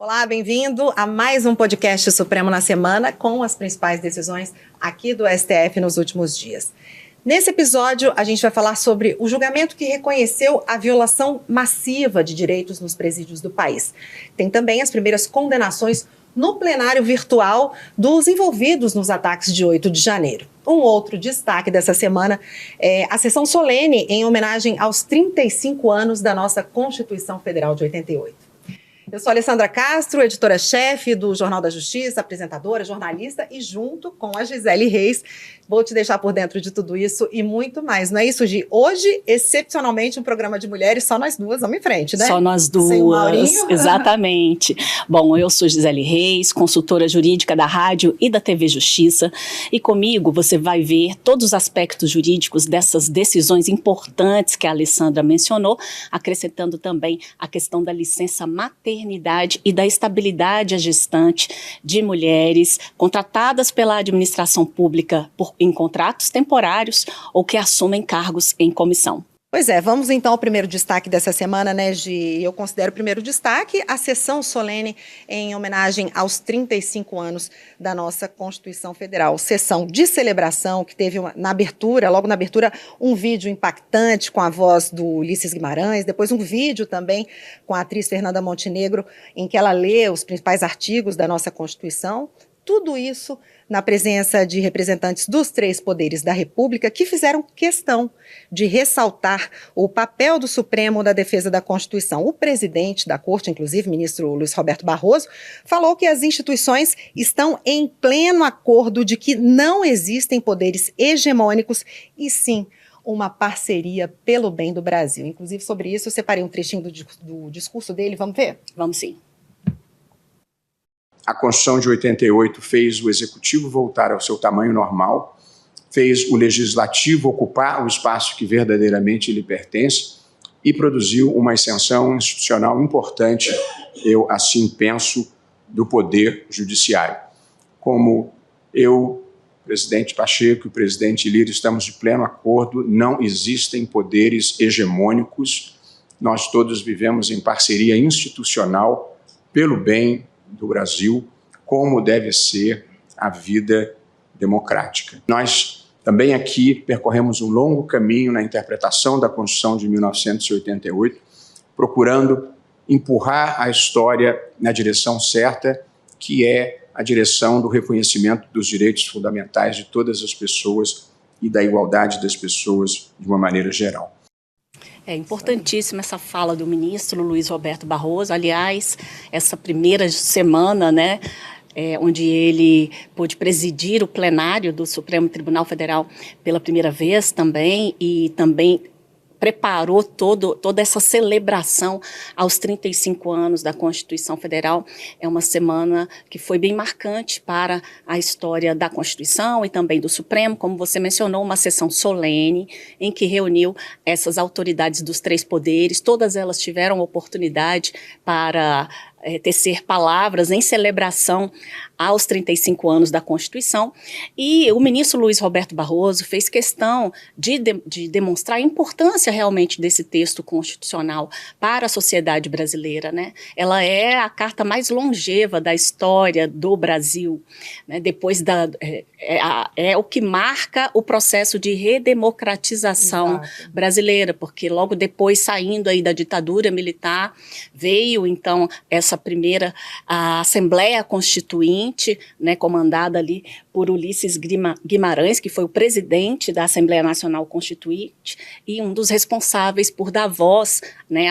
Olá, bem-vindo a mais um podcast Supremo na Semana com as principais decisões aqui do STF nos últimos dias. Nesse episódio, a gente vai falar sobre o julgamento que reconheceu a violação massiva de direitos nos presídios do país. Tem também as primeiras condenações no plenário virtual dos envolvidos nos ataques de 8 de janeiro. Um outro destaque dessa semana é a sessão solene em homenagem aos 35 anos da nossa Constituição Federal de 88. Eu sou Alessandra Castro, editora-chefe do Jornal da Justiça, apresentadora, jornalista e junto com a Gisele Reis, vou te deixar por dentro de tudo isso e muito mais. Não é isso, Gi? Hoje, excepcionalmente, um programa de mulheres, só nós duas, vamos em frente, né? Só nós duas, sem o Maurinho. Exatamente. Bom, eu sou Gisele Reis, consultora jurídica da Rádio e da TV Justiça, e comigo você vai ver todos os aspectos jurídicos dessas decisões importantes que a Alessandra mencionou, acrescentando também a questão da licença maternidade e da estabilidade à gestante de mulheres contratadas pela administração pública em contratos temporários ou que assumem cargos em comissão. Pois é, vamos então ao primeiro destaque dessa semana, né, Gi? Eu considero o primeiro destaque a sessão solene em homenagem aos 35 anos da nossa Constituição Federal. Sessão de celebração que teve na abertura, logo na abertura, um vídeo impactante com a voz do Ulisses Guimarães, depois um vídeo também com a atriz Fernanda Montenegro, em que ela lê os principais artigos da nossa Constituição. Tudo isso na presença de representantes dos três poderes da República que fizeram questão de ressaltar o papel do Supremo na defesa da Constituição. O presidente da Corte, inclusive, ministro Luiz Roberto Barroso, falou que as instituições estão em pleno acordo de que não existem poderes hegemônicos e sim uma parceria pelo bem do Brasil. Inclusive, sobre isso, eu separei um trechinho do discurso dele. Vamos ver? Vamos sim. A Constituição de 88 fez o Executivo voltar ao seu tamanho normal, fez o Legislativo ocupar o espaço que verdadeiramente lhe pertence e produziu uma ascensão institucional importante, eu assim penso, do Poder Judiciário. Como eu, presidente Pacheco e o presidente Lira estamos de pleno acordo, não existem poderes hegemônicos, nós todos vivemos em parceria institucional pelo bem do Brasil, como deve ser a vida democrática. Nós também aqui percorremos um longo caminho na interpretação da Constituição de 1988, procurando empurrar a história na direção certa, que é a direção do reconhecimento dos direitos fundamentais de todas as pessoas e da igualdade das pessoas de uma maneira geral. É importantíssima essa fala do ministro Luiz Roberto Barroso. Aliás, essa primeira semana, né, onde ele pôde presidir o plenário do Supremo Tribunal Federal pela primeira vez também, e também preparou toda essa celebração aos 35 anos da Constituição Federal. É uma semana que foi bem marcante para a história da Constituição e também do Supremo, como você mencionou, uma sessão solene em que reuniu essas autoridades dos três poderes. Todas elas tiveram oportunidade para tecer palavras em celebração aos 35 anos da Constituição, e o ministro Luiz Roberto Barroso fez questão de demonstrar a importância realmente desse texto constitucional para a sociedade brasileira, né? Ela é a carta mais longeva da história do Brasil, né? Depois é o que marca o processo de redemocratização brasileira, porque logo depois, saindo aí da ditadura militar, veio então essa primeira a Assembleia Constituinte, né, comandada ali por Ulisses Guimarães, que foi o presidente da Assembleia Nacional Constituinte e um dos responsáveis por dar voz, né,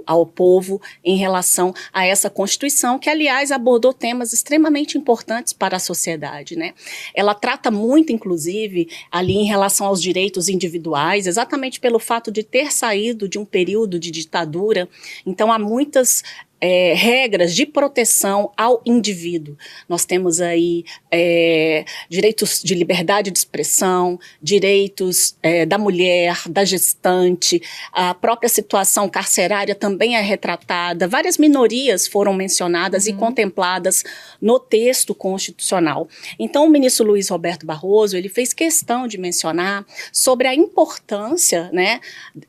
ao povo em relação a essa Constituição, que, aliás, abordou temas extremamente importantes para a sociedade, né? Ela trata muito, inclusive, ali em relação aos direitos individuais, exatamente pelo fato de ter saído de um período de ditadura. Então, há muitas regras de proteção ao indivíduo. Nós temos aí direitos de liberdade de expressão, direitos da mulher, da gestante, a própria situação carcerária também é retratada, várias minorias foram mencionadas e contempladas no texto constitucional. Então, o ministro Luiz Roberto Barroso, ele fez questão de mencionar sobre a importância, né,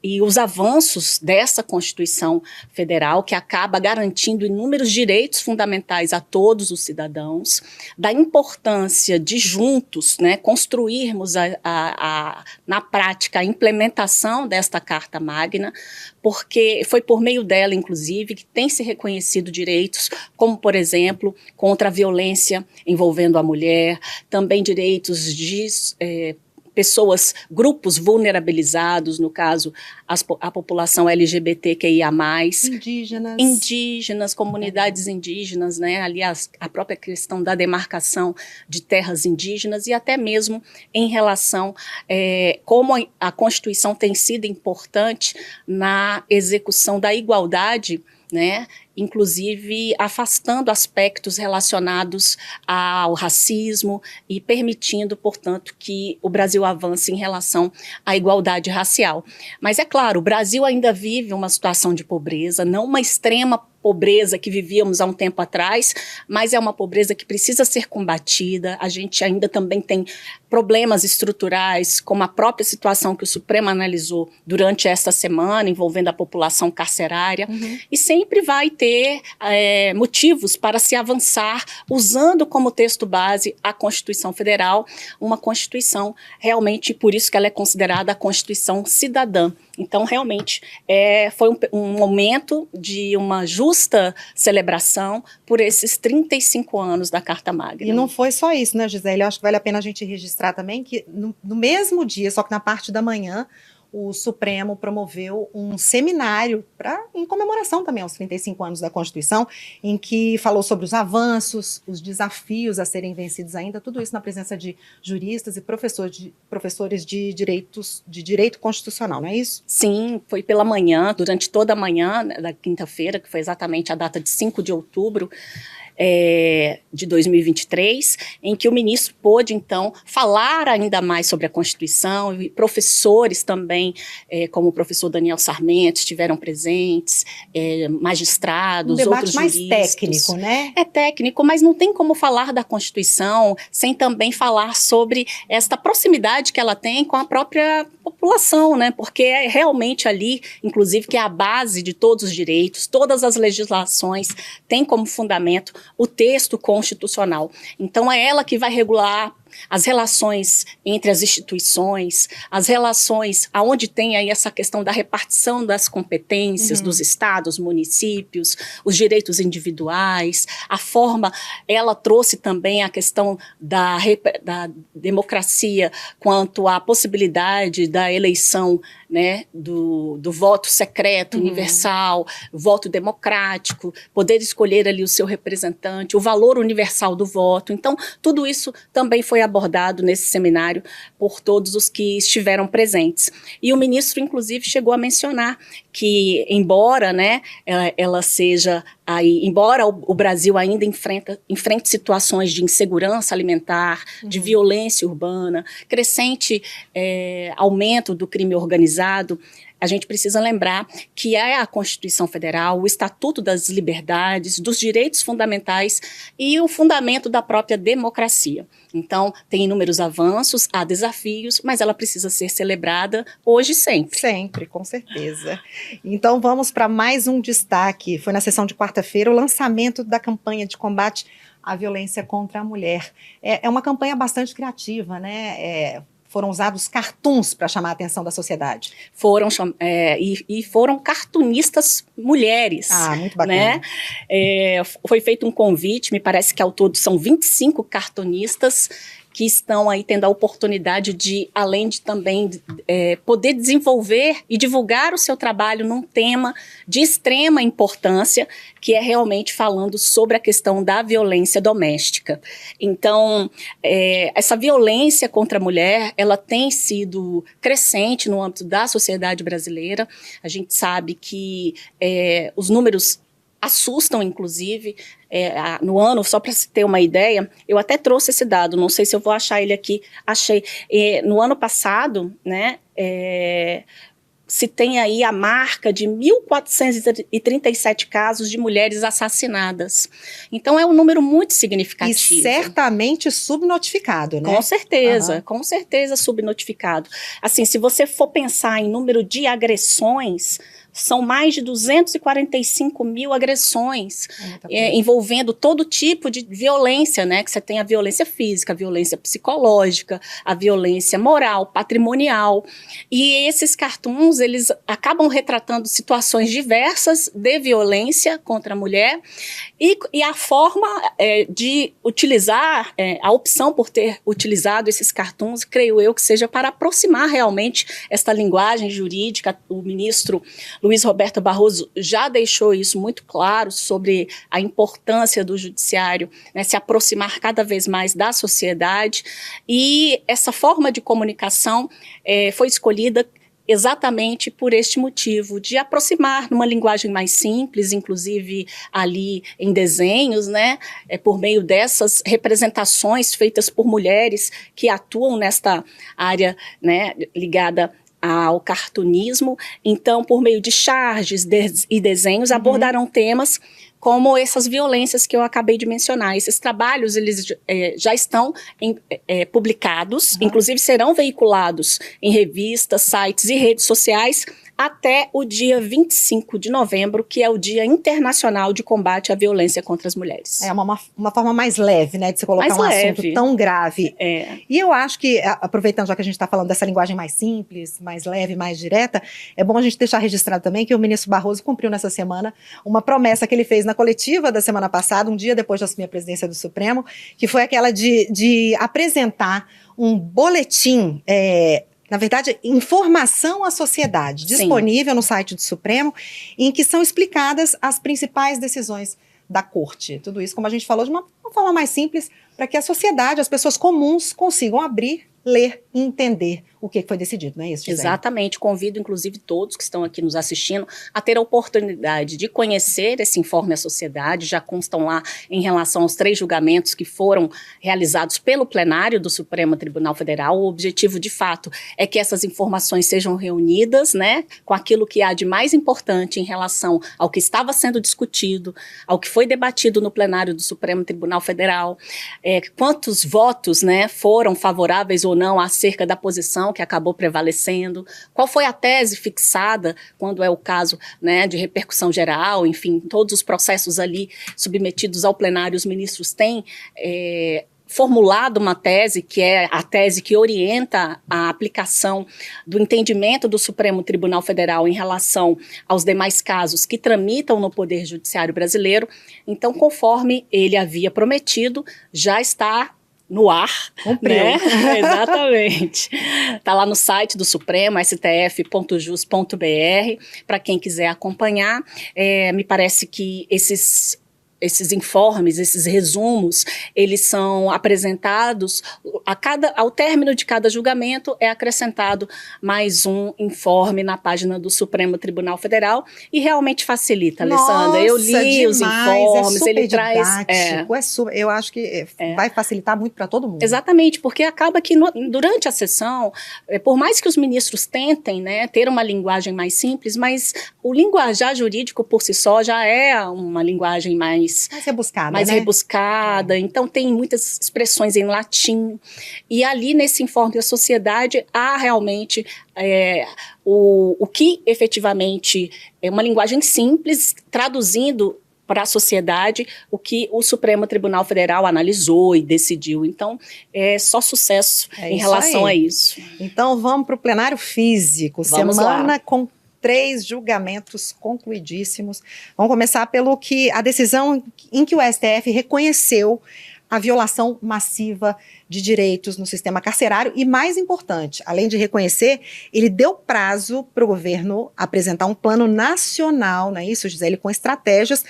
e os avanços dessa Constituição Federal, que acaba garantindo garantindo inúmeros direitos fundamentais a todos os cidadãos, da importância de juntos, né, construirmos na prática a implementação desta Carta Magna, porque foi por meio dela, inclusive, que tem se reconhecido direitos, como, por exemplo, contra a violência envolvendo a mulher, também direitos de pessoas, grupos vulnerabilizados, no caso, a população LGBTQIA+. Indígenas, comunidades indígenas, né? Aliás, a própria questão da demarcação de terras indígenas e até mesmo em relação como a Constituição tem sido importante na execução da igualdade, né? Inclusive afastando aspectos relacionados ao racismo e permitindo, portanto, que o Brasil avance em relação à igualdade racial. Mas é claro, o Brasil ainda vive uma situação de pobreza, não uma extrema pobreza que vivíamos há um tempo atrás, mas é uma pobreza que precisa ser combatida. A gente ainda também tem problemas estruturais, como a própria situação que o Supremo analisou durante esta semana, envolvendo a população carcerária, e sempre vai ter motivos para se avançar, usando como texto base a Constituição Federal, uma Constituição realmente, por isso que ela é considerada a Constituição cidadã. Então, realmente, foi um momento de uma justa celebração por esses 35 anos da Carta Magna. E não foi só isso, né, Gisele? Eu acho que vale a pena a gente registrar também que no mesmo dia, só que na parte da manhã, o Supremo promoveu um seminário em comemoração também aos 35 anos da Constituição, em que falou sobre os avanços, os desafios a serem vencidos ainda, tudo isso na presença de juristas e professores de direito constitucional, não é isso? Sim, foi pela manhã, durante toda a manhã da quinta-feira, que foi exatamente a data de 5 de outubro, de 2023, em que o ministro pôde, então, falar ainda mais sobre a Constituição, e professores também, como o professor Daniel Sarmento, estiveram presentes, magistrados, outros juristas. Um debate mais técnico, né? É técnico, mas não tem como falar da Constituição sem também falar sobre esta proximidade que ela tem com a própria população, né? Porque é realmente ali, inclusive, que é a base de todos os direitos, todas as legislações têm como fundamento o texto constitucional. Então, é ela que vai regular as relações entre as instituições, as relações aonde tem aí essa questão da repartição das competências dos estados, municípios, os direitos individuais, a forma, ela trouxe também a questão da democracia quanto à possibilidade da eleição, né, do voto secreto, universal, voto democrático, poder escolher ali o seu representante, o valor universal do voto. Então, tudo isso também foi abordado nesse seminário por todos os que estiveram presentes. E o ministro, inclusive, chegou a mencionar que, embora, né, ela seja aí, embora o Brasil ainda enfrente situações de insegurança alimentar, de violência urbana, crescente aumento do crime organizado, a gente precisa lembrar que é a Constituição Federal, o Estatuto das Liberdades, dos direitos fundamentais e o fundamento da própria democracia. Então, tem inúmeros avanços, há desafios, mas ela precisa ser celebrada hoje e sempre. Sempre, com certeza. Então, vamos para mais um destaque. Foi na sessão de quarta-feira o lançamento da campanha de combate à violência contra a mulher. É uma campanha bastante criativa, né? Foram usados cartoons para chamar a atenção da sociedade. Foram cartunistas mulheres. Ah, muito bacana. Né? Foi feito um convite, me parece que ao todo são 25 cartunistas que estão aí tendo a oportunidade de, além de também poder desenvolver e divulgar o seu trabalho num tema de extrema importância, que é realmente falando sobre a questão da violência doméstica. Então, essa violência contra a mulher, ela tem sido crescente no âmbito da sociedade brasileira. A gente sabe que os números assustam, inclusive. No ano, só para se ter uma ideia, eu até trouxe esse dado, não sei se eu vou achar ele aqui, achei. No ano passado, né, se tem aí a marca de 1.437 casos de mulheres assassinadas. Então, é um número muito significativo. E certamente subnotificado, né? Com certeza subnotificado. Assim, se você for pensar em número de agressões, são mais de 245 mil agressões envolvendo todo tipo de violência, né? Que você tem a violência física, a violência psicológica, a violência moral, patrimonial. E esses cartoons, eles acabam retratando situações diversas de violência contra a mulher e a forma de utilizar, a opção por ter utilizado esses cartoons, creio eu que seja para aproximar realmente esta linguagem jurídica. O ministro Luiz Roberto Barroso já deixou isso muito claro sobre a importância do judiciário, né, se aproximar cada vez mais da sociedade, e essa forma de comunicação foi escolhida exatamente por este motivo, de aproximar numa linguagem mais simples, inclusive ali em desenhos, né, por meio dessas representações feitas por mulheres que atuam nesta área, né, ligada ao cartunismo. Então, por meio de charges e desenhos, abordarão temas como essas violências que eu acabei de mencionar. Esses trabalhos, eles já estão publicados, inclusive serão veiculados em revistas, sites e redes sociais até o dia 25 de novembro, que é o Dia Internacional de Combate à Violência contra as Mulheres. É uma forma mais leve, né, de se colocar mais um leve. Assunto tão grave. E eu acho que, aproveitando já que a gente está falando dessa linguagem mais simples, mais leve, mais direta, é bom a gente deixar registrado também que o ministro Barroso cumpriu nessa semana uma promessa que ele fez na coletiva da semana passada, um dia depois de assumir a presidência do Supremo, que foi aquela de apresentar um boletim, na verdade, informação à sociedade, disponível no site do Supremo, em que são explicadas as principais decisões da Corte. Tudo isso, como a gente falou, de uma forma mais simples, para que a sociedade, as pessoas comuns, consigam abrir, ler e entender o que foi decidido, não é isso, Gisele? Exatamente. Convido, inclusive, todos que estão aqui nos assistindo a ter a oportunidade de conhecer esse informe à sociedade. Já constam lá em relação aos 3 julgamentos que foram realizados pelo plenário do Supremo Tribunal Federal. O objetivo, de fato, é que essas informações sejam reunidas, né, com aquilo que há de mais importante em relação ao que estava sendo discutido, ao que foi debatido no plenário do Supremo Tribunal Federal, quantos votos, né, foram favoráveis ou não acerca da posição que acabou prevalecendo, qual foi a tese fixada, quando é o caso, né, de repercussão geral, enfim, todos os processos ali submetidos ao plenário, os ministros têm formulado uma tese, que é a tese que orienta a aplicação do entendimento do Supremo Tribunal Federal em relação aos demais casos que tramitam no Poder Judiciário brasileiro. Então, conforme ele havia prometido, já está no ar, né? Exatamente. Está lá no site do Supremo, stf.jus.br, para quem quiser acompanhar. Me parece que esses informes, esses resumos, eles são apresentados, ao término de cada julgamento é acrescentado mais um informe na página do Supremo Tribunal Federal e realmente facilita, Alessandra. Eu li os informes, ele traz... eu acho que vai facilitar muito para todo mundo. Exatamente, porque acaba que durante a sessão, por mais que os ministros tentem, né, ter uma linguagem mais simples, mas o linguajar jurídico por si só já é uma linguagem mais rebuscada, mais rebuscada. Então tem muitas expressões em latim, e ali nesse informe da sociedade há realmente o que efetivamente é uma linguagem simples, traduzindo para a sociedade o que o Supremo Tribunal Federal analisou e decidiu. Então, é só sucesso em relação a isso. Então, vamos para o plenário físico. Vamos semana lá. Com 3 julgamentos concluidíssimos. Vamos começar pelo que a decisão em que o STF reconheceu a violação massiva de direitos no sistema carcerário e, mais importante, além de reconhecer, ele deu prazo para o governo apresentar um plano nacional, não é isso, Gisele, com estratégias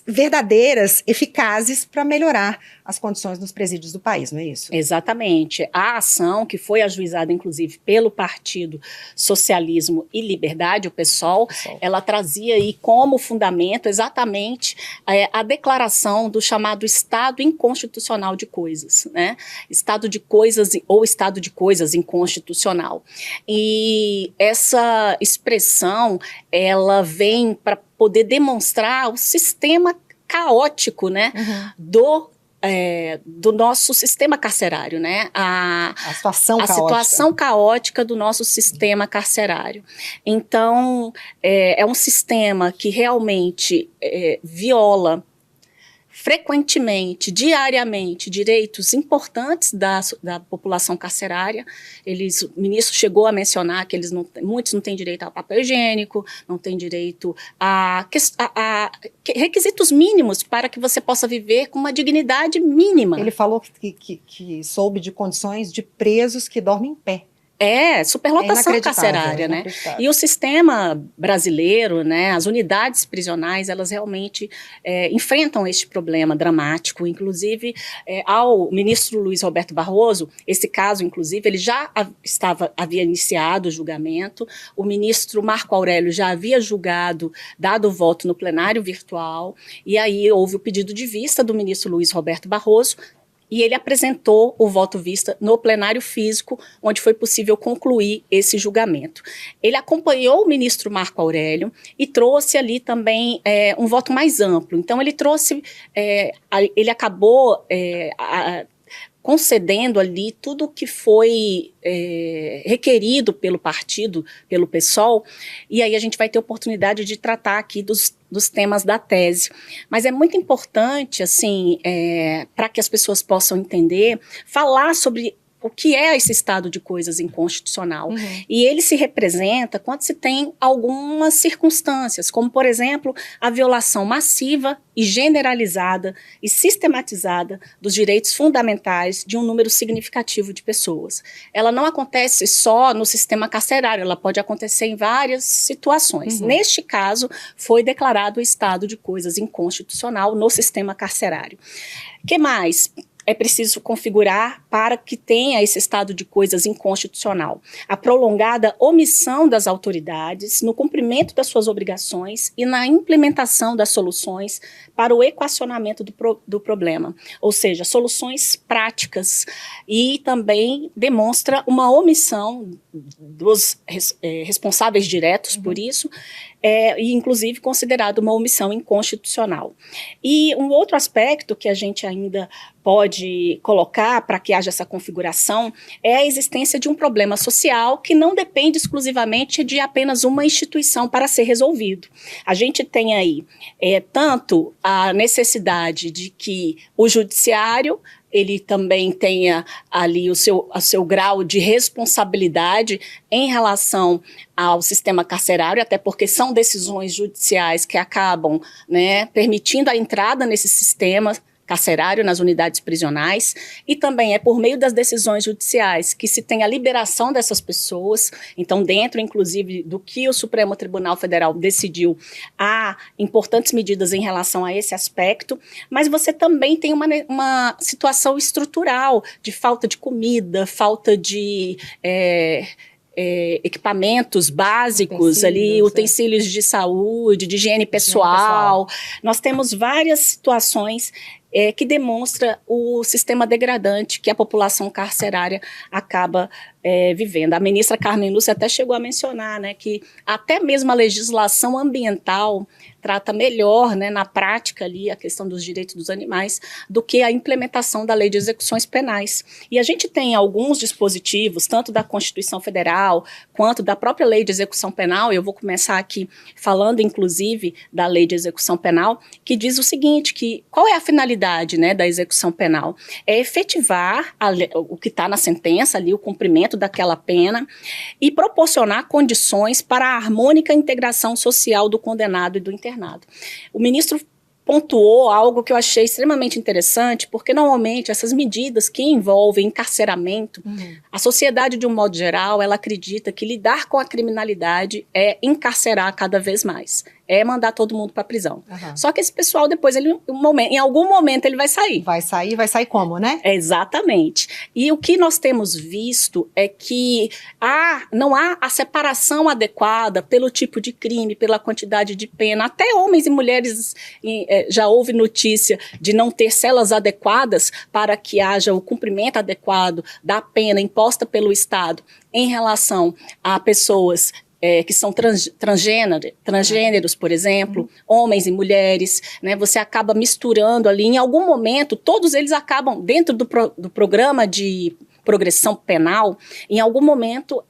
verdadeiras, eficazes para melhorar as condições nos presídios do país, não é isso? Exatamente. A ação que foi ajuizada, inclusive, pelo Partido Socialismo e Liberdade, o PSOL, ela trazia aí como fundamento exatamente a declaração do chamado Estado Inconstitucional de Coisas, né? Estado de coisas ou Estado de coisas inconstitucional. E essa expressão, ela vem para poder demonstrar o sistema caótico, né, do do nosso sistema carcerário, né? A situação caótica. Situação caótica do nosso sistema carcerário. Então, é um sistema que realmente viola frequentemente, diariamente, direitos importantes da população carcerária. O ministro chegou a mencionar que muitos não têm direito ao papel higiênico, não têm direito a requisitos mínimos para que você possa viver com uma dignidade mínima. Ele falou que soube de condições de presos que dormem em pé. Superlotação carcerária, né? E o sistema brasileiro, né, as unidades prisionais, elas realmente enfrentam este problema dramático. Inclusive, ao ministro Luiz Roberto Barroso, esse caso, inclusive, ele já havia iniciado o julgamento, o ministro Marco Aurélio já havia julgado, dado o voto no plenário virtual, e aí houve o pedido de vista do ministro Luiz Roberto Barroso, e ele apresentou o voto vista no plenário físico, onde foi possível concluir esse julgamento. Ele acompanhou o ministro Marco Aurélio e trouxe ali também um voto mais amplo. Então, ele acabou concedendo ali tudo o que foi requerido pelo partido, pelo PSOL, e aí a gente vai ter oportunidade de tratar aqui dos temas da tese. Mas é muito importante, assim, para que as pessoas possam entender, falar sobre o que é esse estado de coisas inconstitucional. Uhum. E ele se representa quando se tem algumas circunstâncias, como, por exemplo, a violação massiva e generalizada e sistematizada dos direitos fundamentais de um número significativo de pessoas. Ela não acontece só no sistema carcerário, ela pode acontecer em várias situações. Uhum. Neste caso, foi declarado o estado de coisas inconstitucional no sistema carcerário. O que mais é preciso configurar para que tenha esse estado de coisas inconstitucional? A prolongada omissão das autoridades no cumprimento das suas obrigações e na implementação das soluções para o equacionamento do problema, ou seja, soluções práticas, e também demonstra uma omissão dos responsáveis diretos por isso, e inclusive considerado uma omissão inconstitucional. E um outro aspecto que a gente ainda pode colocar para que haja essa configuração é a existência de um problema social que não depende exclusivamente de apenas uma instituição para ser resolvido. A gente tem aí tanto a necessidade de que o judiciário ele também tenha ali o seu grau de responsabilidade em relação ao sistema carcerário, até porque são decisões judiciais que acabam, né, permitindo a entrada nesse sistema carcerário, nas unidades prisionais, e também é por meio das decisões judiciais que se tem a liberação dessas pessoas. Então, dentro, inclusive, do que o Supremo Tribunal Federal decidiu, há importantes medidas em relação a esse aspecto, mas você também tem uma situação estrutural de falta de comida, falta de equipamentos básicos, utensílios de saúde, de higiene pessoal. Nós temos várias situações que demonstra o sistema degradante que a população carcerária acaba vivendo. A ministra Carmen Lúcia até chegou a mencionar, né, que até mesmo a legislação ambiental trata melhor, né, na prática ali, a questão dos direitos dos animais, do que a implementação da Lei de Execuções Penais. E a gente tem alguns dispositivos, tanto da Constituição Federal, quanto da própria Lei de Execução Penal, eu vou começar aqui falando, inclusive, da Lei de Execução Penal, que diz o seguinte, que qual é a finalidade, né, da execução penal? É efetivar o que está na sentença ali, o cumprimento daquela pena, e proporcionar condições para a harmônica integração social do condenado e do internado. O ministro pontuou algo que eu achei extremamente interessante, porque normalmente essas medidas que envolvem encarceramento, a sociedade de um modo geral, ela acredita que lidar com a criminalidade é encarcerar cada vez mais, é mandar todo mundo para a prisão. Só que esse pessoal depois, em algum momento ele vai sair. Vai sair como, né? Exatamente. E o que nós temos visto é que não há a separação adequada pelo tipo de crime, pela quantidade de pena. Até homens e mulheres já houve notícia de não ter celas adequadas para que haja o cumprimento adequado da pena imposta pelo Estado em relação a pessoas que são transgêneros, por exemplo, homens e mulheres, né? Você acaba misturando ali, em algum momento, todos eles acabam, dentro do programa de progressão penal, em algum momento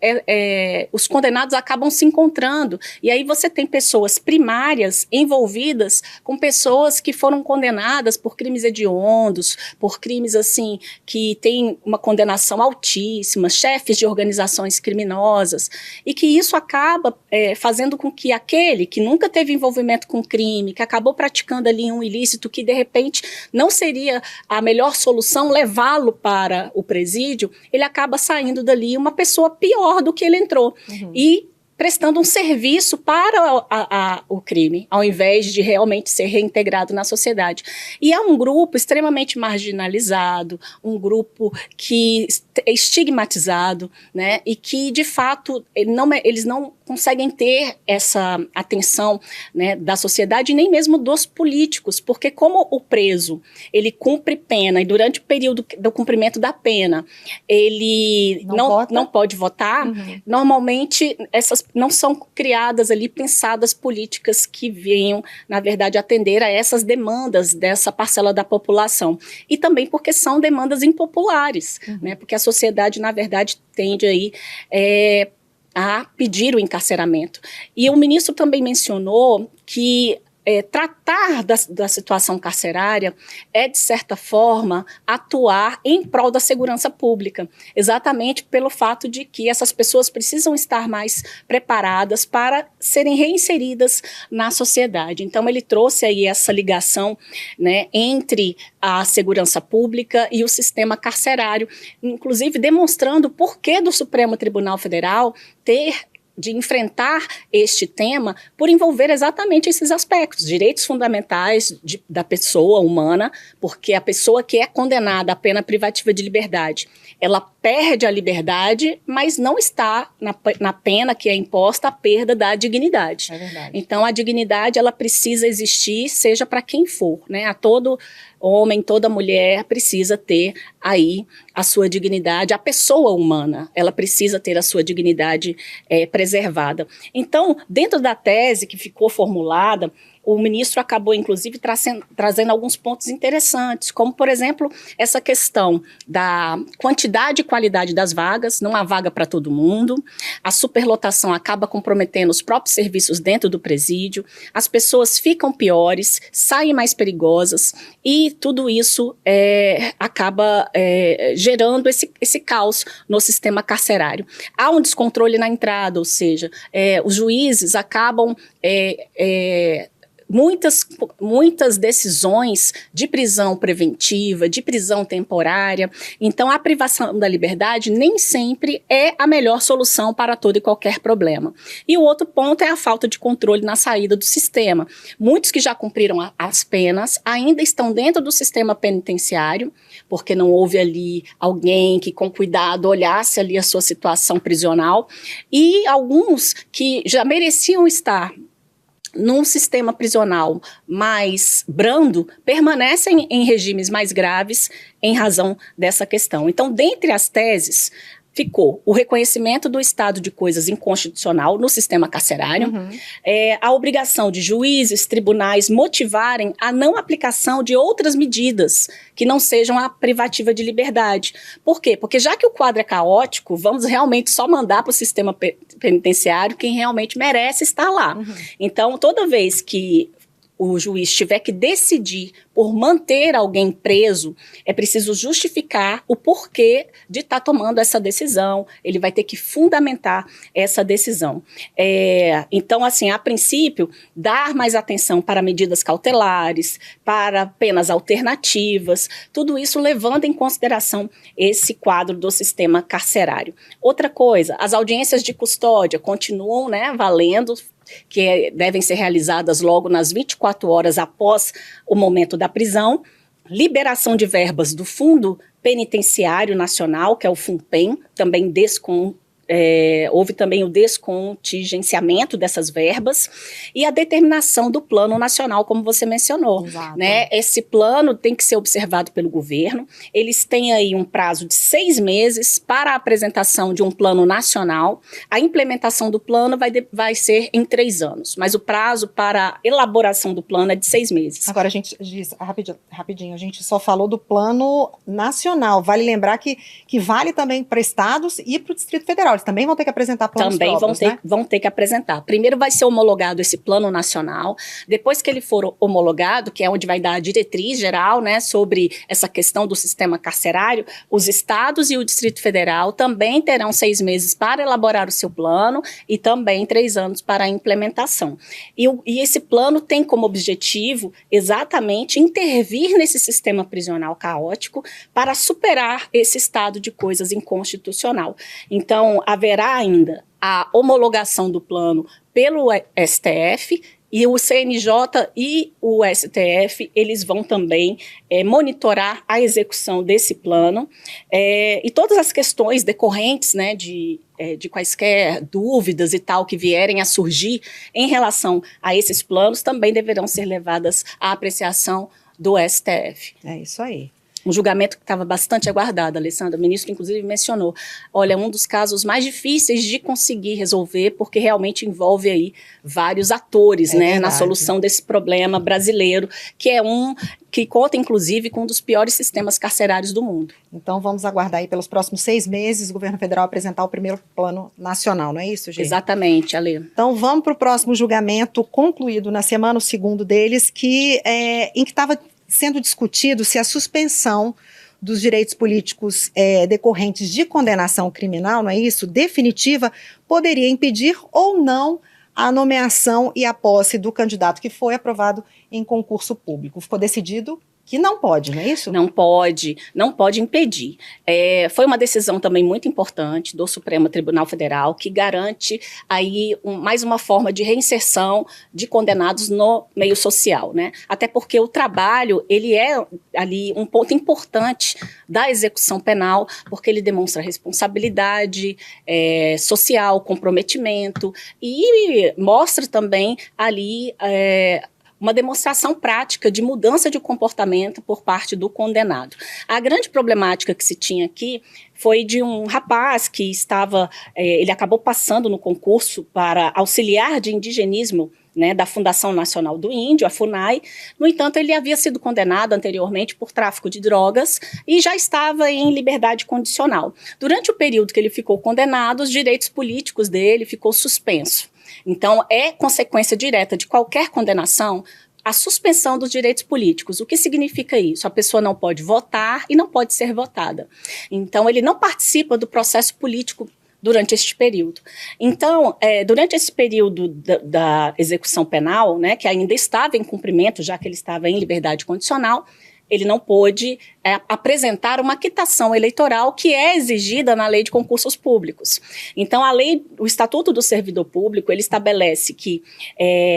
os condenados acabam se encontrando, e aí você tem pessoas primárias envolvidas com pessoas que foram condenadas por crimes hediondos, por crimes assim, que têm uma condenação altíssima, chefes de organizações criminosas, e que isso acaba fazendo com que aquele que nunca teve envolvimento com crime, que acabou praticando ali um ilícito que de repente não seria a melhor solução levá-lo para o presídio, ele acaba saindo dali uma pessoa pior do que ele entrou. E prestando um serviço para o crime, ao invés de realmente ser reintegrado na sociedade. E é um grupo extremamente marginalizado, um grupo que é estigmatizado, né, e que, de fato, eles não conseguem ter essa atenção, né, da sociedade, nem mesmo dos políticos, porque como o preso, ele cumpre pena, e durante o período do cumprimento da pena, ele não pode votar, normalmente essas não são criadas ali, pensadas políticas que venham, na verdade, atender a essas demandas dessa parcela da população. E também porque são demandas impopulares, né? Porque a sociedade, na verdade, tende aí a pedir o encarceramento. E o ministro também mencionou que tratar da situação carcerária é, de certa forma, atuar em prol da segurança pública, exatamente pelo fato de que essas pessoas precisam estar mais preparadas para serem reinseridas na sociedade. Então, ele trouxe aí essa ligação, né, entre a segurança pública e o sistema carcerário, inclusive demonstrando o porquê do Supremo Tribunal Federal de enfrentar este tema por envolver exatamente esses aspectos, direitos fundamentais da pessoa humana, porque a pessoa que é condenada à pena privativa de liberdade, ela perde a liberdade, mas não está na pena que é imposta a perda da dignidade. É verdade. Então, a dignidade, ela precisa existir, seja para quem for, né? A todo homem, toda mulher precisa ter aí a sua dignidade, a pessoa humana, ela precisa ter a sua dignidade preservada. Então, dentro da tese que ficou formulada, o ministro acabou, inclusive, trazendo alguns pontos interessantes, como, por exemplo, essa questão da quantidade e qualidade das vagas, não há vaga para todo mundo, a superlotação acaba comprometendo os próprios serviços dentro do presídio, as pessoas ficam piores, saem mais perigosas, e tudo isso acaba gerando esse caos no sistema carcerário. Há um descontrole na entrada, ou seja, os juízes acabam muitas decisões de prisão preventiva, de prisão temporária. Então, a privação da liberdade nem sempre é a melhor solução para todo e qualquer problema. E o outro ponto é a falta de controle na saída do sistema. Muitos que já cumpriram as penas ainda estão dentro do sistema penitenciário, porque não houve ali alguém que, com cuidado, olhasse ali a sua situação prisional, e alguns que já mereciam estar num sistema prisional mais brando, permanecem em regimes mais graves em razão dessa questão. Então, dentre as teses, ficou o reconhecimento do estado de coisas inconstitucional no sistema carcerário, a obrigação de juízes, tribunais motivarem a não aplicação de outras medidas que não sejam a privativa de liberdade. Por quê? Porque já que o quadro é caótico, vamos realmente só mandar para o sistema penitenciário quem realmente merece estar lá. Então, toda vez que o juiz tiver que decidir por manter alguém preso, é preciso justificar o porquê de estar tomando essa decisão, ele vai ter que fundamentar essa decisão. Então, assim, a princípio, dar mais atenção para medidas cautelares, para penas alternativas, tudo isso levando em consideração esse quadro do sistema carcerário. Outra coisa, as audiências de custódia continuam, né, valendo, que devem ser realizadas logo nas 24 horas após o momento da prisão, liberação de verbas do Fundo Penitenciário Nacional, que é o FUNPEN, também houve também o descontingenciamento dessas verbas e a determinação do Plano Nacional, como você mencionou. Né? Esse plano tem que ser observado pelo governo. Eles têm aí um prazo de 6 meses para a apresentação de um plano nacional. A implementação do plano vai ser em 3 anos, mas o prazo para a elaboração do plano é de 6 meses. Agora, a gente diz, rapidinho, a gente só falou do plano nacional. Vale lembrar que vale também para estados e para o Distrito Federal. Eles também vão ter que apresentar planos próprios, né? Vão ter que apresentar. Primeiro vai ser homologado esse plano nacional. Depois que ele for homologado, que é onde vai dar a diretriz geral, né, sobre essa questão do sistema carcerário, os estados e o Distrito Federal também terão 6 meses para elaborar o seu plano e também 3 anos para a implementação. E esse plano tem como objetivo exatamente intervir nesse sistema prisional caótico para superar esse estado de coisas inconstitucional. Então, haverá ainda a homologação do plano pelo STF, e o CNJ e o STF, eles vão também monitorar a execução desse plano, e todas as questões decorrentes, né, de quaisquer dúvidas e tal que vierem a surgir em relação a esses planos também deverão ser levadas à apreciação do STF. É isso aí. Um julgamento que estava bastante aguardado, Alessandra. O ministro, inclusive, mencionou. Olha, um dos casos mais difíceis de conseguir resolver, porque realmente envolve aí vários atores, né, na solução desse problema brasileiro, que é que conta, inclusive, com um dos piores sistemas carcerários do mundo. Então, vamos aguardar aí pelos próximos 6 meses o governo federal apresentar o primeiro plano nacional, não é isso, gente? Exatamente, Ale. Então, vamos para o próximo julgamento concluído na semana, o segundo deles, em que estava sendo discutido se a suspensão dos direitos políticos decorrentes de condenação criminal, não é isso, definitiva, poderia impedir ou não a nomeação e a posse do candidato que foi aprovado em concurso público. Ficou decidido que não pode, não é isso? Não pode impedir. Foi uma decisão também muito importante do Supremo Tribunal Federal, que garante aí mais uma forma de reinserção de condenados no meio social, né? Até porque o trabalho, ele é ali um ponto importante da execução penal, porque ele demonstra responsabilidade social, comprometimento, e mostra também ali uma demonstração prática de mudança de comportamento por parte do condenado. A grande problemática que se tinha aqui foi de um rapaz que ele acabou passando no concurso para auxiliar de indigenismo, né, da Fundação Nacional do Índio, a FUNAI. No entanto, ele havia sido condenado anteriormente por tráfico de drogas e já estava em liberdade condicional. Durante o período que ele ficou condenado, os direitos políticos dele ficou suspenso. Então, é consequência direta de qualquer condenação a suspensão dos direitos políticos. O que significa isso? A pessoa não pode votar e não pode ser votada. Então, ele não participa do processo político durante este período. Então, durante esse período da execução penal, né, que ainda estava em cumprimento, já que ele estava em liberdade condicional, ele não pôde apresentar uma quitação eleitoral que é exigida na Lei de Concursos Públicos. Então, o Estatuto do Servidor Público, ele estabelece que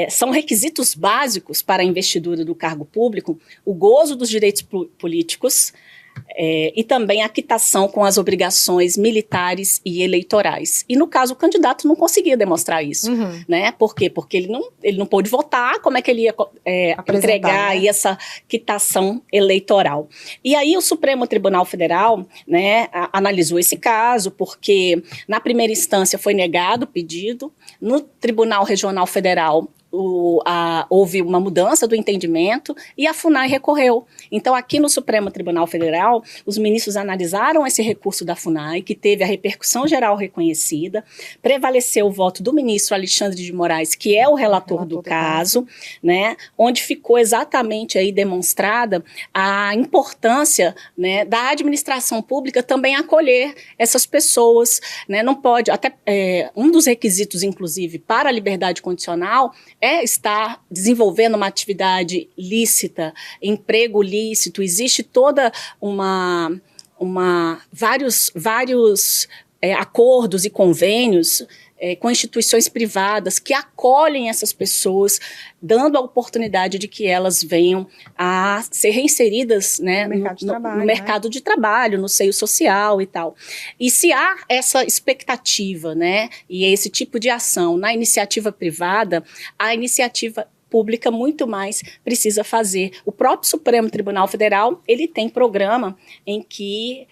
são requisitos básicos para a investidura do cargo público o gozo dos direitos políticos, e também a quitação com as obrigações militares e eleitorais. E, no caso, o candidato não conseguia demonstrar isso. Uhum. Né? Por quê? Porque ele não pôde votar, como é que ele ia entregar aí essa quitação eleitoral? E aí o Supremo Tribunal Federal, né, analisou esse caso, porque na primeira instância foi negado o pedido, no Tribunal Regional Federal houve uma mudança do entendimento e a FUNAI recorreu. Então, aqui no Supremo Tribunal Federal, os ministros analisaram esse recurso da FUNAI, que teve a repercussão geral reconhecida, prevaleceu o voto do ministro Alexandre de Moraes, que é o relator do caso, né, onde ficou exatamente aí demonstrada a importância, né, da administração pública também acolher essas pessoas, né, não pode, até um dos requisitos, inclusive, para a liberdade condicional estar desenvolvendo uma atividade lícita, emprego lícito, existe toda vários acordos e convênios com instituições privadas que acolhem essas pessoas, dando a oportunidade de que elas venham a ser reinseridas, né, no mercado de trabalho, no seio social e tal. E se há essa expectativa, né, e esse tipo de ação na iniciativa privada, a iniciativa pública muito mais precisa fazer. O próprio Supremo Tribunal Federal, ele tem programa em que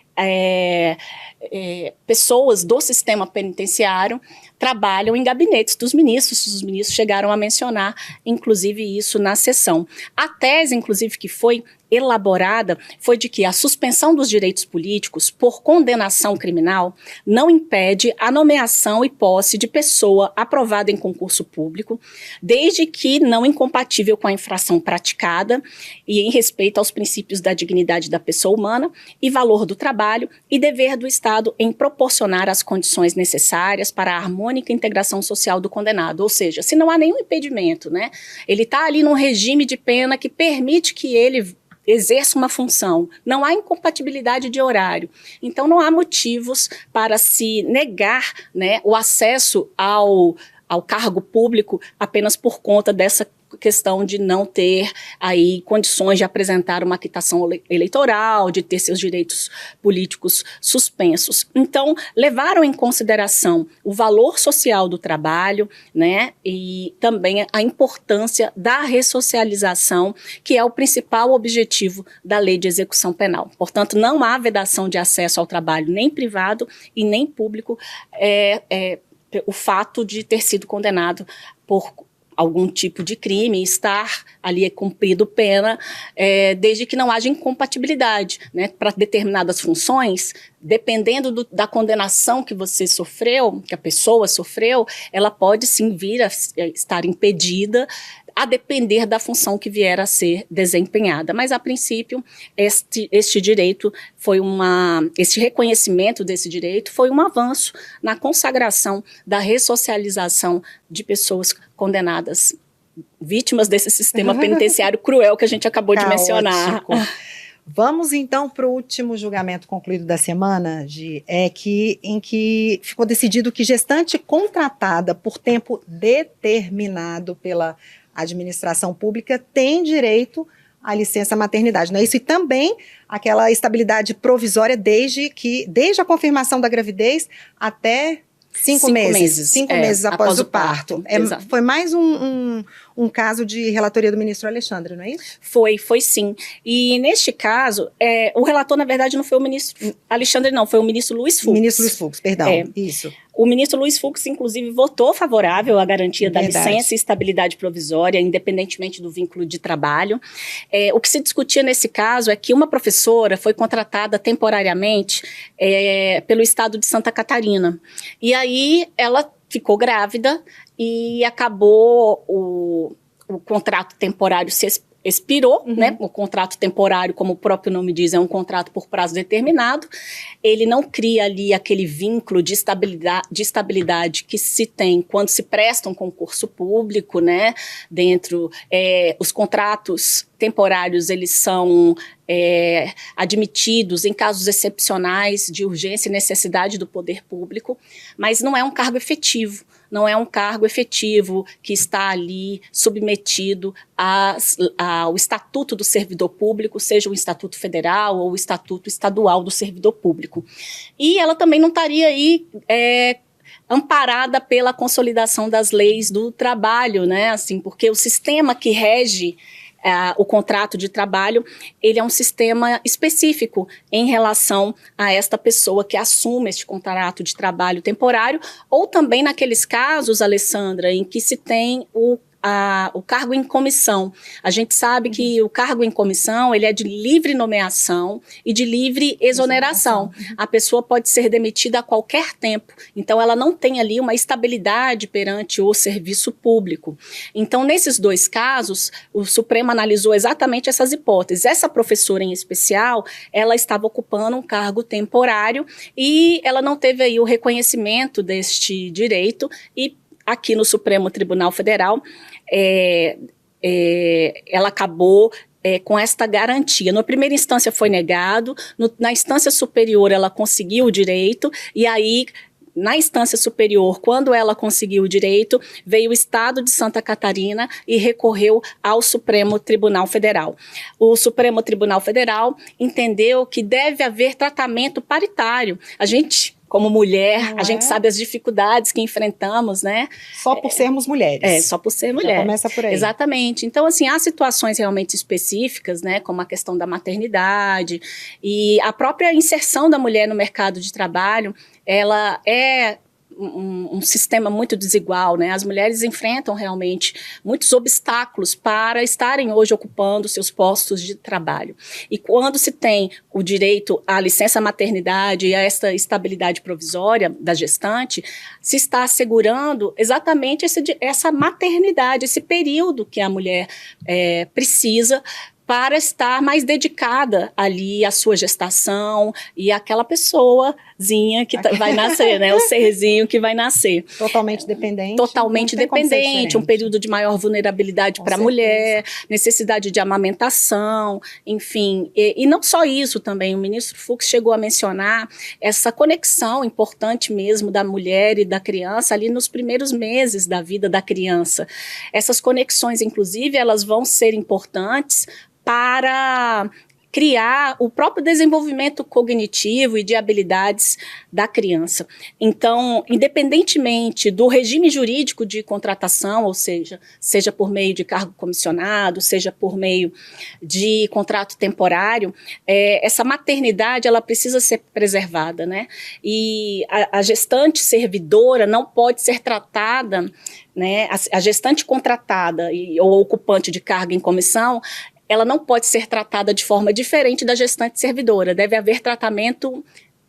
pessoas do sistema penitenciário trabalham em gabinetes dos ministros. Os ministros chegaram a mencionar, inclusive, isso na sessão. A tese, inclusive, que foi elaborada foi de que a suspensão dos direitos políticos por condenação criminal não impede a nomeação e posse de pessoa aprovada em concurso público, desde que não incompatível com a infração praticada e em respeito aos princípios da dignidade da pessoa humana e valor do trabalho e dever do Estado em proporcionar as condições necessárias para a harmônica integração social do condenado. Ou seja, se não há nenhum impedimento, né, ele está ali num regime de pena que permite que ele exerça uma função, não há incompatibilidade de horário, então não há motivos para se negar, né, o acesso ao cargo público apenas por conta dessa questão de não ter aí condições de apresentar uma quitação eleitoral, de ter seus direitos políticos suspensos. Então, levaram em consideração o valor social do trabalho, né, e também a importância da ressocialização, que é o principal objetivo da Lei de Execução Penal. Portanto, não há vedação de acesso ao trabalho nem privado e nem público, o fato de ter sido condenado por algum tipo de crime, estar ali cumprido pena, desde que não haja incompatibilidade, né, para determinadas funções, dependendo da condenação que você sofreu, que a pessoa sofreu, ela pode sim vir a estar impedida, a depender da função que vier a ser desempenhada. Mas, a princípio, este direito foi este reconhecimento desse direito foi um avanço na consagração da ressocialização de pessoas condenadas, vítimas desse sistema penitenciário cruel que a gente acabou de mencionar. Vamos, então, para o último julgamento concluído da semana, em que ficou decidido que gestante contratada por tempo determinado pela administração pública tem direito à licença maternidade, não é isso? E também aquela estabilidade provisória desde a confirmação da gravidez até 5 meses. 5 meses após o parto. Foi mais um caso de relatoria do ministro Alexandre, não é isso? Foi sim. E neste caso, o relator, na verdade, não foi o ministro Alexandre, não, foi o ministro Luiz Fux. Ministro Luiz Fux, perdão, isso. O ministro Luiz Fux, inclusive, votou favorável à garantia da licença e estabilidade provisória, independentemente do vínculo de trabalho. O que se discutia nesse caso é que uma professora foi contratada temporariamente pelo estado de Santa Catarina. E aí ela ficou grávida e acabou o contrato temporário se expirou, né? O contrato temporário, como o próprio nome diz, é um contrato por prazo determinado. Ele não cria ali aquele vínculo de estabilidade que se tem quando se presta um concurso público, né? Os contratos temporários, eles são admitidos em casos excepcionais de urgência e necessidade do poder público, mas não é um cargo efetivo. Não é um cargo efetivo que está ali submetido ao Estatuto do Servidor Público, seja o Estatuto Federal ou o Estatuto Estadual do Servidor Público. E ela também não estaria aí amparada pela consolidação das leis do trabalho, né? Assim, porque o sistema que rege o contrato de trabalho, ele é um sistema específico em relação a esta pessoa que assume este contrato de trabalho temporário, ou também naqueles casos, Alessandra, em que se tem o cargo em comissão. A gente sabe que o cargo em comissão, ele é de livre nomeação e de livre exoneração. A pessoa pode ser demitida a qualquer tempo, então ela não tem ali uma estabilidade perante o serviço público. Então, nesses dois casos, o Supremo analisou exatamente essas hipóteses. Essa professora em especial, ela estava ocupando um cargo temporário e ela não teve aí o reconhecimento deste direito e aqui no Supremo Tribunal Federal, ela acabou com esta garantia. Na primeira instância foi negado, na instância superior ela conseguiu o direito, e aí, na instância superior, quando ela conseguiu o direito, veio o Estado de Santa Catarina e recorreu ao Supremo Tribunal Federal. O Supremo Tribunal Federal entendeu que deve haver tratamento paritário. A gente, como mulher, a gente sabe as dificuldades que enfrentamos, né? Só por sermos mulheres. Só por ser mulher. Já começa por aí. Exatamente. Então, assim, há situações realmente específicas, né? Como a questão da maternidade e a própria inserção da mulher no mercado de trabalho, ela é um sistema muito desigual, né? As mulheres enfrentam realmente muitos obstáculos para estarem hoje ocupando seus postos de trabalho. E quando se tem o direito à licença maternidade e a esta estabilidade provisória da gestante, se está assegurando exatamente essa maternidade, esse período que a mulher precisa para estar mais dedicada ali à sua gestação e àquela pessoazinha que vai nascer, né? O serzinho que vai nascer. Totalmente dependente. Totalmente dependente, um período de maior vulnerabilidade para a mulher, necessidade de amamentação, enfim. E não só isso também, o ministro Fux chegou a mencionar essa conexão importante mesmo da mulher e da criança ali nos primeiros meses da vida da criança. Essas conexões, inclusive, elas vão ser importantes para criar o próprio desenvolvimento cognitivo e de habilidades da criança. Então, independentemente do regime jurídico de contratação, ou seja por meio de cargo comissionado, seja por meio de contrato temporário, essa maternidade ela precisa ser preservada, né? E a gestante servidora não pode ser tratada, né? A gestante contratada ou ocupante de cargo em comissão, ela não pode ser tratada de forma diferente da gestante servidora. Deve haver tratamento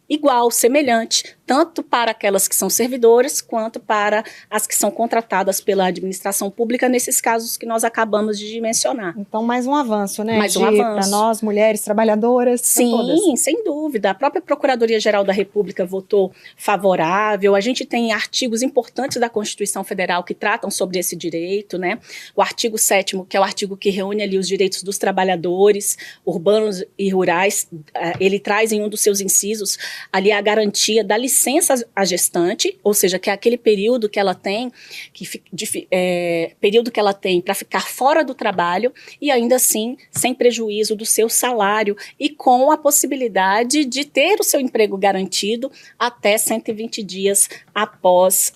igual, semelhante, tanto para aquelas que são servidoras, quanto para as que são contratadas pela administração pública, nesses casos que nós acabamos de mencionar. Então, mais um avanço, né? Mais um avanço. Para nós, mulheres trabalhadoras. Sim, todas. sem dúvida. A própria Procuradoria-Geral da República votou favorável. A gente tem artigos importantes da Constituição Federal que tratam sobre esse direito, né? O artigo 7º, que é o artigo que reúne ali os direitos dos trabalhadores urbanos e rurais, ele traz em um dos seus incisos ali a garantia da licença à gestante, ou seja, que é aquele período que ela tem, período que ela tem para ficar fora do trabalho e ainda assim sem prejuízo do seu salário e com a possibilidade de ter o seu emprego garantido até 120 dias após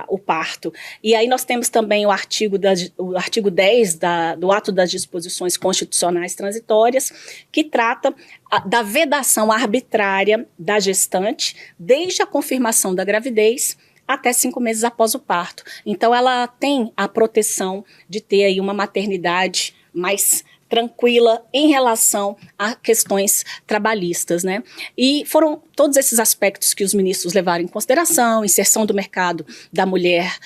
o parto. E aí nós temos também o artigo 10 do Ato das Disposições Constitucionais Transitórias, que trata da vedação arbitrária da gestante desde a confirmação da gravidez até 5 meses após o parto. Então ela tem a proteção de ter aí uma maternidade mais tranquila em relação a questões trabalhistas, né? E foram todos esses aspectos que os ministros levaram em consideração: inserção do mercado da mulher,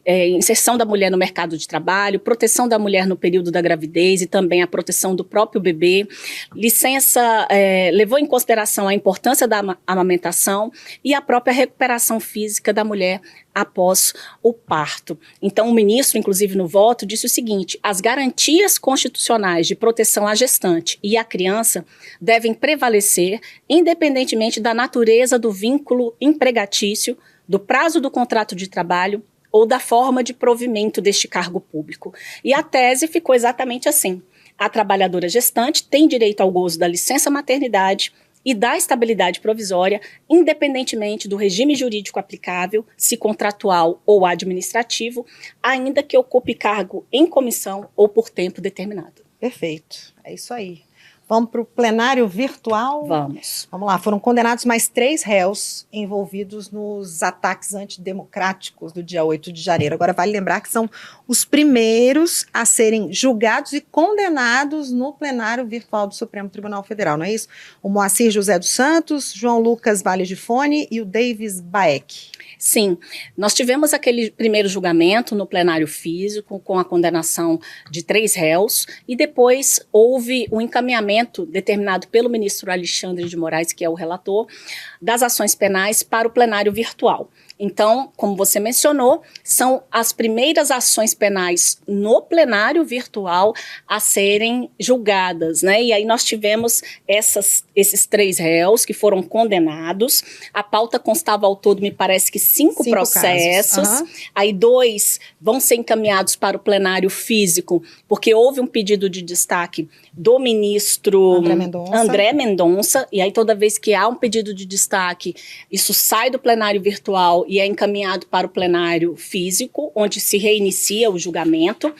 inserção da mulher no mercado de trabalho, proteção da mulher no período da gravidez e também a proteção do próprio bebê, licença, levou em consideração a importância da amamentação e a própria recuperação física da mulher após o parto. Então, o ministro, inclusive no voto, disse o seguinte: as garantias constitucionais de proteção à gestante e à criança devem prevalecer, independentemente da natureza do vínculo empregatício, do prazo do contrato de trabalho ou da forma de provimento deste cargo público. E a tese ficou exatamente assim: a trabalhadora gestante tem direito ao gozo da licença maternidade e da estabilidade provisória, independentemente do regime jurídico aplicável, se contratual ou administrativo, ainda que ocupe cargo em comissão ou por tempo determinado. Perfeito, é isso aí. Vamos para o plenário virtual? Vamos. Vamos lá, foram condenados mais 3 réus envolvidos nos ataques antidemocráticos do dia 8 de janeiro. Agora, vale lembrar que são os primeiros a serem julgados e condenados no plenário virtual do Supremo Tribunal Federal, não é isso? O Moacir José dos Santos, João Lucas Vale de Fone e o Davis Baek. Sim, nós tivemos aquele primeiro julgamento no plenário físico com a condenação de 3 réus e depois houve um encaminhamento julgamento determinado pelo ministro Alexandre de Moraes, que é o relator, das ações penais para o plenário virtual. Então, como você mencionou, são as primeiras ações penais no plenário virtual a serem julgadas, né? E aí nós tivemos esses 3 réus que foram condenados. A pauta constava ao todo, me parece que 5 processos. Aí 2 vão ser encaminhados para o plenário físico, porque houve um pedido de destaque do ministro André Mendonça. E aí toda vez que há um pedido de destaque, isso sai do plenário virtual e é encaminhado para o plenário físico, onde se reinicia o julgamento.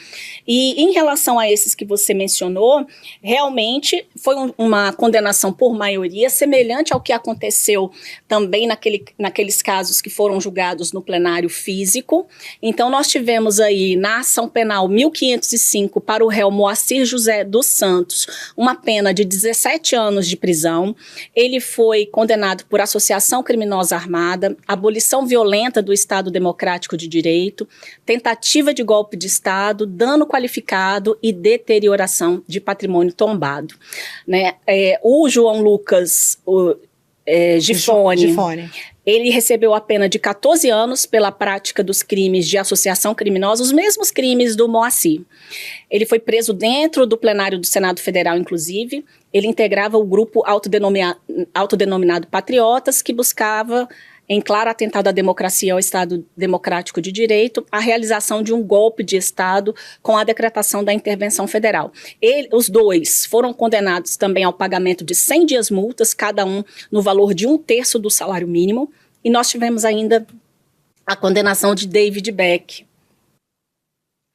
E em relação a esses que você mencionou, realmente foi uma condenação por maioria, semelhante ao que aconteceu também naqueles casos que foram julgados no plenário físico. Então, nós tivemos aí, na ação penal 1505, para o réu Moacir José dos Santos, uma pena de 17 anos de prisão. Ele foi condenado por associação criminosa armada, abolição violenta do Estado Democrático de Direito, tentativa de golpe de Estado, dano qualificado e deterioração de patrimônio tombado. Né? O João Lucas Gifone, ele recebeu a pena de 14 anos pela prática dos crimes de associação criminosa, os mesmos crimes do Moacir. Ele foi preso dentro do plenário do Senado Federal, inclusive. Ele integrava o grupo autodenominado Patriotas, que buscava, em claro atentado à democracia e ao Estado Democrático de Direito, a realização de um golpe de Estado com a decretação da intervenção federal. Os 2 foram condenados também ao pagamento de 100 dias multas, cada um no valor de 1/3 do salário mínimo. E nós tivemos ainda a condenação de David Beck.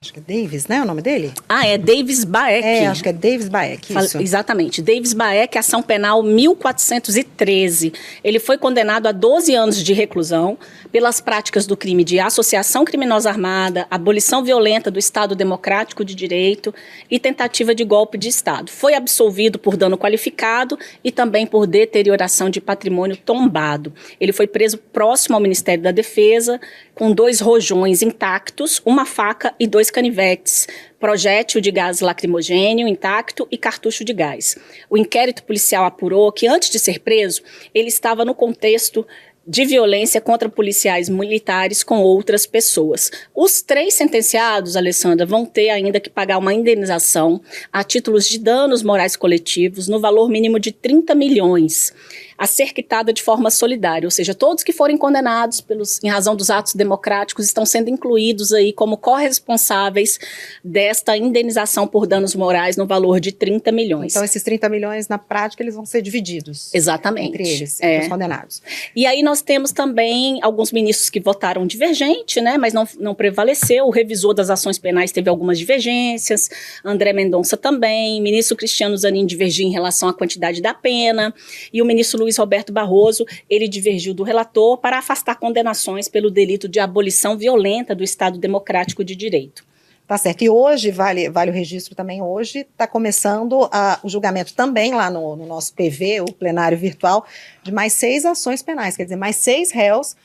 Acho que é Davis, né, o nome dele? É Davis Baek. Acho que é Davis Baek, isso. Exatamente. Davis Baek, ação penal 1413. Ele foi condenado a 12 anos de reclusão pelas práticas do crime de associação criminosa armada, abolição violenta do Estado Democrático de Direito e tentativa de golpe de Estado. Foi absolvido por dano qualificado e também por deterioração de patrimônio tombado. Ele foi preso próximo ao Ministério da Defesa, com 2 rojões intactos, uma faca e 2 canivetes, projétil de gás lacrimogêneo intacto e cartucho de gás. O inquérito policial apurou que, antes de ser preso, ele estava no contexto de violência contra policiais militares com outras pessoas. Os 3 sentenciados, Alessandra, vão ter ainda que pagar uma indenização a títulos de danos morais coletivos no valor mínimo de 30 milhões, a ser quitada de forma solidária, ou seja, todos que forem condenados em razão dos atos democráticos estão sendo incluídos aí como corresponsáveis desta indenização por danos morais no valor de 30 milhões. Então, esses 30 milhões, na prática, eles vão ser divididos. Exatamente. Entre eles, os condenados. E aí nós temos também alguns ministros que votaram divergente, né, mas não prevaleceu. O revisor das ações penais teve algumas divergências, André Mendonça também, ministro Cristiano Zanin divergiu em relação à quantidade da pena, e o ministro Luiz Roberto Barroso, ele divergiu do relator para afastar condenações pelo delito de abolição violenta do Estado Democrático de Direito. Tá certo. E hoje, vale o registro também, hoje está começando o julgamento também lá no nosso PV, o plenário virtual, de mais 6 ações penais, quer dizer, mais 6 réus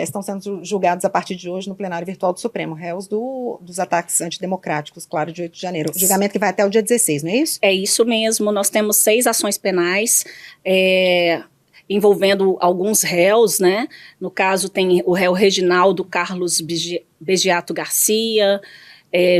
estão sendo julgados a partir de hoje no plenário virtual do Supremo, réus dos ataques antidemocráticos, claro, de 8 de janeiro. O julgamento que vai até o dia 16, não é isso? É isso mesmo, nós temos 6 ações penais, envolvendo alguns réus, né? No caso tem o réu Reginaldo Carlos Begiato Garcia,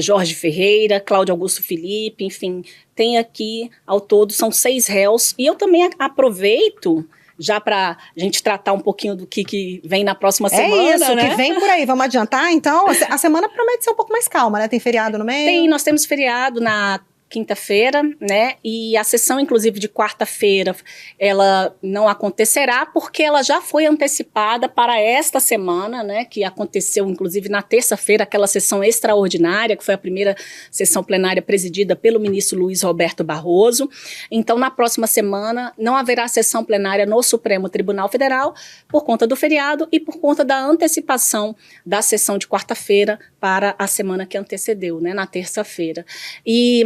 Jorge Ferreira, Cláudio Augusto Felipe, enfim, tem aqui, ao todo, são 6 réus. E eu também aproveito, já para a gente tratar um pouquinho do que vem na próxima semana, isso, né? Que vem por aí. Vamos adiantar, então? A semana promete ser um pouco mais calma, né? Tem feriado no meio? Nós temos feriado na quinta-feira, né, e a sessão, inclusive, de quarta-feira, ela não acontecerá, porque ela já foi antecipada para esta semana, né, que aconteceu, inclusive, na terça-feira, aquela sessão extraordinária, que foi a primeira sessão plenária presidida pelo ministro Luiz Roberto Barroso. Então, na próxima semana, não haverá sessão plenária no Supremo Tribunal Federal, por conta do feriado e por conta da antecipação da sessão de quarta-feira para a semana que antecedeu, né, na terça-feira.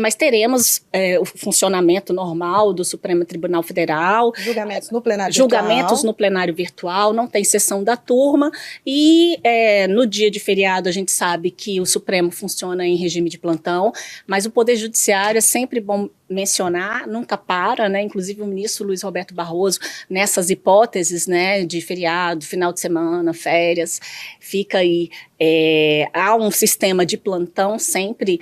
Mas teremos teremos o funcionamento normal do Supremo Tribunal Federal. Julgamentos no plenário Julgamentos no plenário virtual, não tem sessão da turma. E no dia de feriado a gente sabe que o Supremo funciona em regime de plantão, mas o Poder Judiciário é sempre bom mencionar, nunca para, né? Inclusive o ministro Luiz Roberto Barroso, nessas hipóteses, né, de feriado, final de semana, férias, fica aí, há um sistema de plantão sempre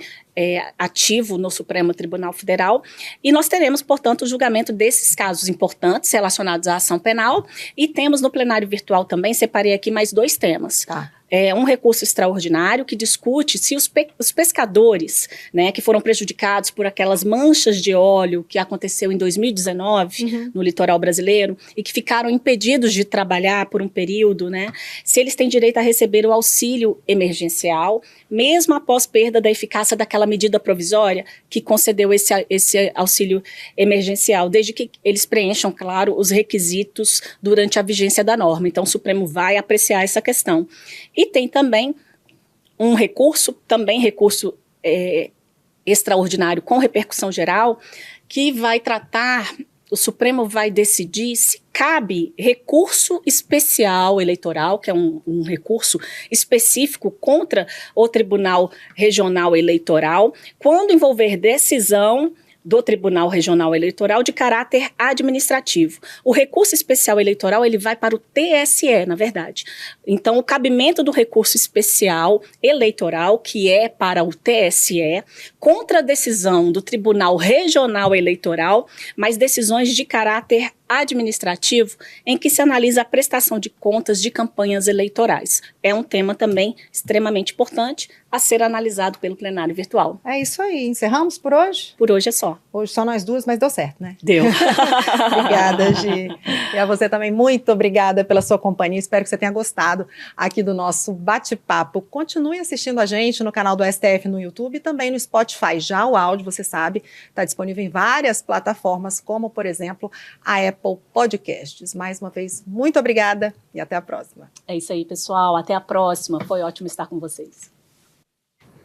ativo no Supremo Tribunal Federal, e nós teremos, portanto, o julgamento desses casos importantes relacionados à ação penal, e temos no plenário virtual também, separei aqui mais 2 temas. Tá. Um recurso extraordinário que discute se os pescadores, né, que foram prejudicados por aquelas manchas de óleo que aconteceu em 2019 no litoral brasileiro e que ficaram impedidos de trabalhar por um período, né, se eles têm direito a receber o auxílio emergencial, mesmo após perda da eficácia daquela medida provisória que concedeu esse auxílio emergencial, desde que eles preencham, claro, os requisitos durante a vigência da norma. Então, o Supremo vai apreciar essa questão. E tem também um recurso extraordinário com repercussão geral, que vai tratar, o Supremo vai decidir se cabe recurso especial eleitoral, que é um recurso específico contra o Tribunal Regional Eleitoral, quando envolver decisão do Tribunal Regional Eleitoral de caráter administrativo. O recurso especial eleitoral, ele vai para o TSE, na verdade. Então, o cabimento do recurso especial eleitoral, que é para o TSE, contra a decisão do Tribunal Regional Eleitoral, mas decisões de caráter administrativo em que se analisa a prestação de contas de campanhas eleitorais. É um tema também extremamente importante a ser analisado pelo plenário virtual. É isso aí. Encerramos por hoje? Por hoje é só. Hoje só nós 2, mas deu certo, né? Deu. Obrigada, Gi. E a você também, muito obrigada pela sua companhia. Espero que você tenha gostado aqui do nosso bate-papo. Continue assistindo a gente no canal do STF no YouTube e também no Spotify. Já o áudio, você sabe, está disponível em várias plataformas, como, por exemplo, a Apple Podcasts. Mais uma vez, muito obrigada e até a próxima. É isso aí, pessoal. Até a próxima. Foi ótimo estar com vocês.